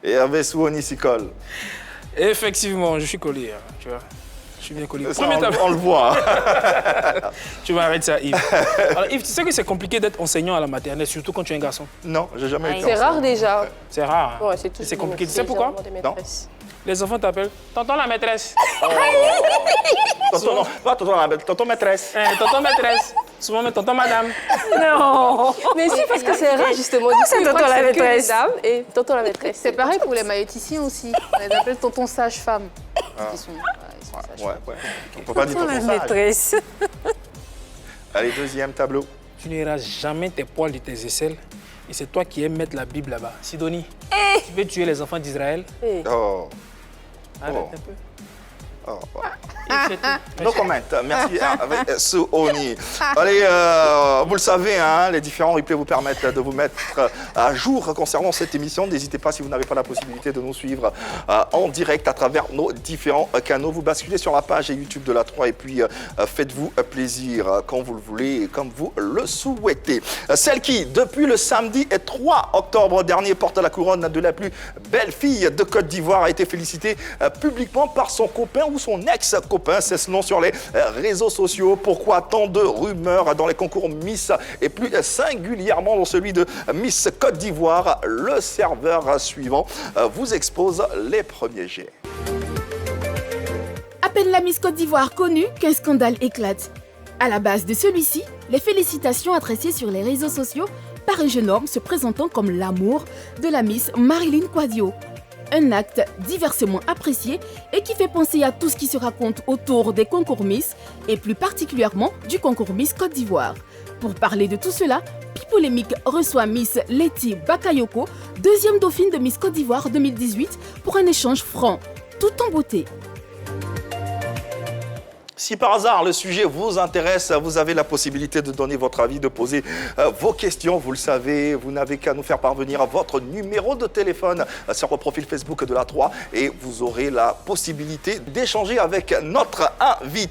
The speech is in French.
Et Hervé Souoni s'y colle. Effectivement, je suis collé, hein, tu vois. Je suis bien collé. Ça, on le voit. Tu vas arrêter ça, Yves. Alors, Yves, tu sais que c'est compliqué d'être enseignant à la maternelle, surtout quand tu es un garçon. Non, j'ai jamais été C'est enseignant. rare déjà. C'est rare. Hein. Ouais, c'est compliqué. Tu sais pourquoi? Non. Les enfants t'appellent tonton la maîtresse. Tonton, pas tonton maîtresse. Tonton maîtresse. Souvent, mais tonton madame. Non. Mais si, parce que c'est rare justement. C'est tonton la maîtresse. Dame et tonton la maîtresse. C'est pareil pour les maïoticiens aussi. On les appelle tonton sage-femme. Ils sont sages-femmes. Ouais. On peut pas dire Tonton la tonton sage. maîtresse. Allez, deuxième tableau. Tu n'iras jamais tes poils de tes aisselles. Et c'est toi qui aimes mettre la Bible là-bas. Sidonie, tu veux tuer les enfants d'Israël? Oh. Arrête Oh. un peu. Oh. No comment. Merci, Souoni. Allez, vous le savez, hein, les différents replays vous permettent de vous mettre à jour concernant cette émission. N'hésitez pas, si vous n'avez pas la possibilité de nous suivre en direct à travers nos différents canaux. Vous basculez sur la page YouTube de la 3 et puis faites-vous plaisir quand vous le voulez et comme vous le souhaitez. Celle qui, depuis le samedi 3 octobre dernier, porte la couronne de la plus belle fille de Côte d'Ivoire, a été félicitée publiquement par son copain ou son ex-copain, c'est ce nom sur les réseaux sociaux. Pourquoi tant de rumeurs dans les concours Miss et plus singulièrement dans celui de Miss Côte d'Ivoire? Le serveur suivant vous expose les premiers jets. À peine la Miss Côte d'Ivoire connue qu'un scandale éclate. À la base de celui-ci, les félicitations adressées sur les réseaux sociaux par un jeune homme se présentant comme l'amour de la Miss Marilyn Quadio. Un acte diversement apprécié et qui fait penser à tout ce qui se raconte autour des concours Miss et plus particulièrement du concours Miss Côte d'Ivoire. Pour parler de tout cela, Pipolémique reçoit Miss Letty Bakayoko, deuxième dauphine de Miss Côte d'Ivoire 2018, pour un échange franc, tout en beauté. Si par hasard le sujet vous intéresse, vous avez la possibilité de donner votre avis, de poser vos questions. Vous le savez, vous n'avez qu'à nous faire parvenir votre numéro de téléphone sur le profil Facebook de la 3 et vous aurez la possibilité d'échanger avec notre invité.